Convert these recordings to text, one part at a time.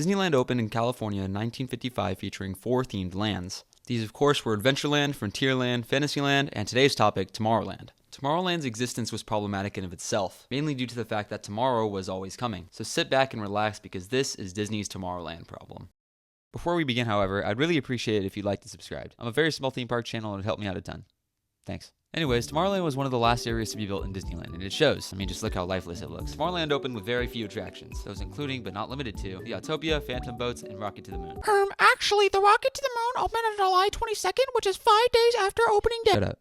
Disneyland opened in California in 1955 featuring 4 themed lands. These of course were Adventureland, Frontierland, Fantasyland, and today's topic, Tomorrowland. Tomorrowland's existence was problematic in of itself, mainly due to the fact that tomorrow was always coming. So sit back and relax because this is Disney's Tomorrowland problem. Before we begin, however, I'd really appreciate it if you'd like to subscribe. I'm a very small theme park channel and it would help me out a ton. Thanks. Anyways, Tomorrowland was one of the last areas to be built in Disneyland, and it shows. I mean, just look how lifeless it looks. Tomorrowland opened with very few attractions, those including, but not limited to, the Autopia, Phantom Boats, and Rocket to the Moon. Actually, the Rocket to the Moon opened on July 22nd, which is 5 days after opening day. Shut up.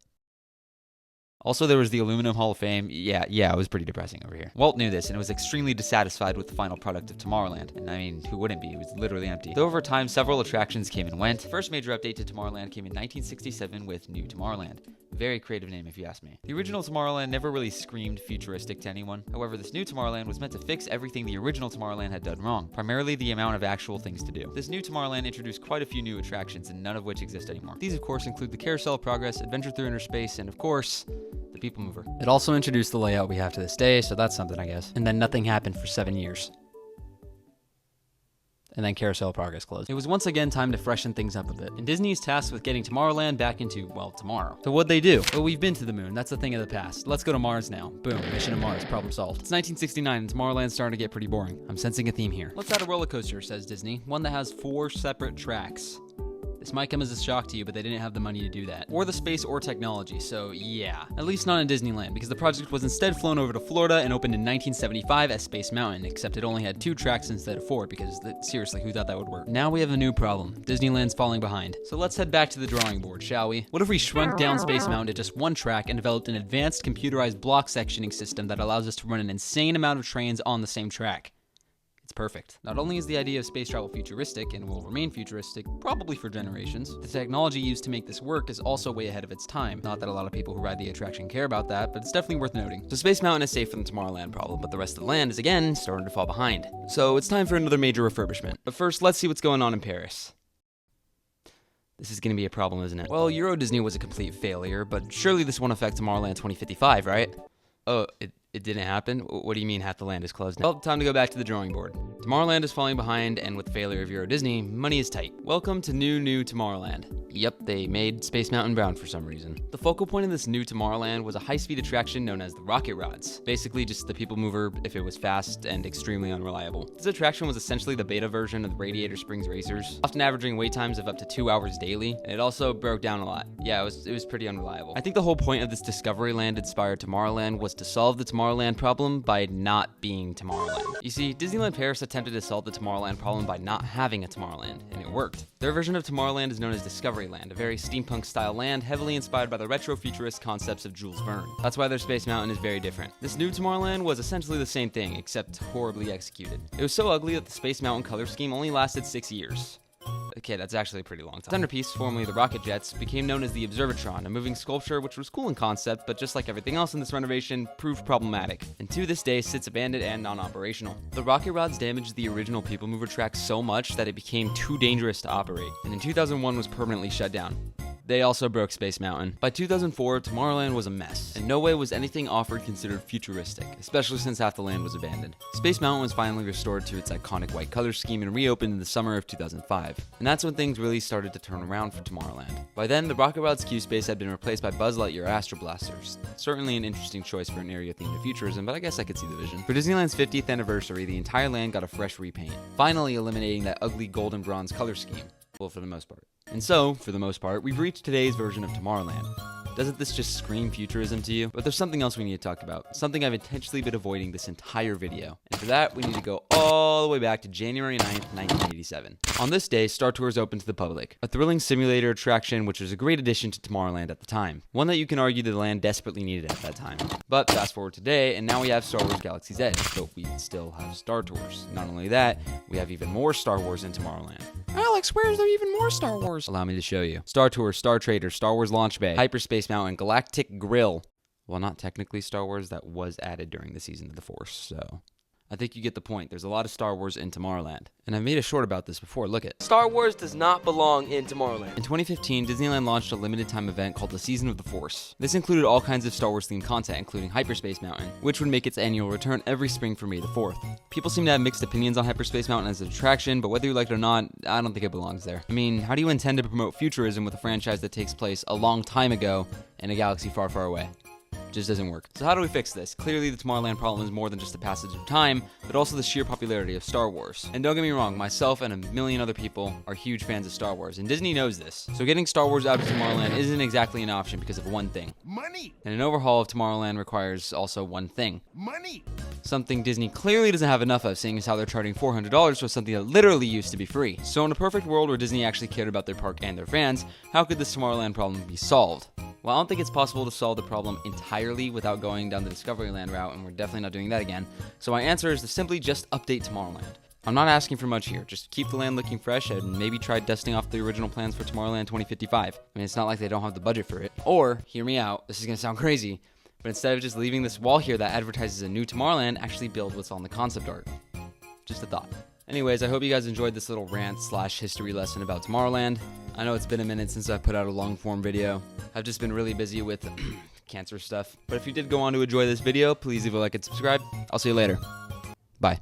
Also, there was the Aluminum Hall of Fame. Yeah, it was pretty depressing over here. Walt knew this and was extremely dissatisfied with the final product of Tomorrowland. And I mean, who wouldn't be? It was literally empty. Though over time, several attractions came and went. The first major update to Tomorrowland came in 1967 with New Tomorrowland. Very creative name if you ask me. The original Tomorrowland never really screamed futuristic to anyone. However, this new Tomorrowland was meant to fix everything the original Tomorrowland had done wrong, primarily the amount of actual things to do. This new Tomorrowland introduced quite a few new attractions, and none of which exist anymore. These of course include the Carousel of Progress, Adventure Through Inner Space, and of course, the People Mover. It also introduced the layout we have to this day, so that's something I guess. And then nothing happened for 7 years. And then Carousel of Progress closed. It was once again time to freshen things up a bit, and Disney is tasked with getting Tomorrowland back into, well, tomorrow. So what'd they do? Well, we've been to the moon. That's a thing of the past. Let's go to Mars now. Boom. Mission to Mars. Problem solved. It's 1969, and Tomorrowland's starting to get pretty boring. I'm sensing a theme here. Let's add a roller coaster, says Disney. One that has 4 separate tracks. This might come as a shock to you, but they didn't have the money to do that. Or the space or technology, so yeah. At least not in Disneyland, because the project was instead flown over to Florida and opened in 1975 as Space Mountain, except it only had 2 tracks instead of 4, because seriously, who thought that would work? Now we have a new problem. Disneyland's falling behind. So let's head back to the drawing board, shall we? What if we shrunk down Space Mountain to just 1 track and developed an advanced computerized block sectioning system that allows us to run an insane amount of trains on the same track? It's perfect. Not only is the idea of space travel futuristic and will remain futuristic, probably for generations, the technology used to make this work is also way ahead of its time. Not that a lot of people who ride the attraction care about that, but it's definitely worth noting. So Space Mountain is safe from the Tomorrowland problem, but the rest of the land is again starting to fall behind. So it's time for another major refurbishment. But first, let's see what's going on in Paris. This is going to be a problem, isn't it? Well, Euro Disney was a complete failure, but surely this won't affect Tomorrowland 2055, right? Oh, it didn't happen? What do you mean half the land is closed now? Well, time to go back to the drawing board. Tomorrowland is falling behind, and with the failure of Euro Disney, money is tight. Welcome to new Tomorrowland. Yep, they made Space Mountain brown for some reason. The focal point of this new Tomorrowland was a high-speed attraction known as the Rocket Rods. Basically just the People Mover if it was fast and extremely unreliable. This attraction was essentially the beta version of the Radiator Springs Racers, often averaging wait times of up to 2 hours daily, and it also broke down a lot. Yeah, it was pretty unreliable. I think the whole point of this Discoveryland-inspired Tomorrowland was to solve the Tomorrowland problem by not being Tomorrowland. You see, Disneyland Paris attempted to solve the Tomorrowland problem by not having a Tomorrowland, and it worked. Their version of Tomorrowland is known as Discoveryland, a very steampunk-style land heavily inspired by the retro-futurist concepts of Jules Verne. That's why their Space Mountain is very different. This new Tomorrowland was essentially the same thing, except horribly executed. It was so ugly that the Space Mountain color scheme only lasted 6 years. Okay, that's actually a pretty long time. The centerpiece, formerly the Rocket Jets, became known as the Observatron, a moving sculpture which was cool in concept, but just like everything else in this renovation, proved problematic, and to this day sits abandoned and non-operational. The Rocket Rods damaged the original People Mover track so much that it became too dangerous to operate, and in 2001 was permanently shut down. They also broke Space Mountain. By 2004, Tomorrowland was a mess, and no way was anything offered considered futuristic, especially since half the land was abandoned. Space Mountain was finally restored to its iconic white color scheme and reopened in the summer of 2005. And that's when things really started to turn around for Tomorrowland. By then, the Rocket Rod's Q Space had been replaced by Buzz Lightyear Astro Blasters. Certainly an interesting choice for an area themed to futurism, but I guess I could see the vision. For Disneyland's 50th anniversary, the entire land got a fresh repaint, finally eliminating that ugly gold and bronze color scheme. Well, for the most part. And so, for the most part, we've reached today's version of Tomorrowland. Doesn't this just scream futurism to you? But there's something else we need to talk about. Something I've intentionally been avoiding this entire video. And for that, we need to go all the way back to January 9th, 1987. On this day, Star Tours opened to the public. A thrilling simulator attraction which was a great addition to Tomorrowland at the time. One that you can argue the land desperately needed at that time. But fast forward today, and now we have Star Wars Galaxy's Edge, but we still have Star Tours. Not only that, we have even more Star Wars in Tomorrowland. Alex, where is there even more Star Wars? Allow me to show you. Star Tours, Star Trader, Star Wars Launch Bay, Hyperspace Mountain, Galactic Grill. Well, not technically Star Wars, that was added during the Season of the Force, so I think you get the point. There's a lot of Star Wars in Tomorrowland. And I've made a short about this before, look it. Star Wars does not belong in Tomorrowland. In 2015, Disneyland launched a limited time event called the Season of the Force. This included all kinds of Star Wars themed content, including Hyperspace Mountain, which would make its annual return every spring for May the 4th. People seem to have mixed opinions on Hyperspace Mountain as an attraction, but whether you like it or not, I don't think it belongs there. I mean, how do you intend to promote futurism with a franchise that takes place a long time ago in a galaxy far, far away? Just doesn't work. So how do we fix this? Clearly the Tomorrowland problem is more than just the passage of time, but also the sheer popularity of Star Wars. And don't get me wrong, myself and a million other people are huge fans of Star Wars, and Disney knows this. So getting Star Wars out of Tomorrowland isn't exactly an option because of one thing. Money! And an overhaul of Tomorrowland requires also one thing. Money! Something Disney clearly doesn't have enough of, seeing as how they're charging $400 for something that literally used to be free. So in a perfect world where Disney actually cared about their park and their fans, how could this Tomorrowland problem be solved? Well, I don't think it's possible to solve the problem entirely without going down the Discoveryland route, and we're definitely not doing that again. So my answer is to simply just update Tomorrowland. I'm not asking for much here, just keep the land looking fresh and maybe try dusting off the original plans for Tomorrowland 2055. I mean, it's not like they don't have the budget for it. Or, hear me out, this is gonna sound crazy, but instead of just leaving this wall here that advertises a new Tomorrowland, actually build what's on the concept art. Just a thought. Anyways, I hope you guys enjoyed this little rant/history lesson about Tomorrowland. I know it's been a minute since I put out a long form video. I've just been really busy with cancer stuff. But if you did go on to enjoy this video, please leave a like and subscribe. I'll see you later. Bye.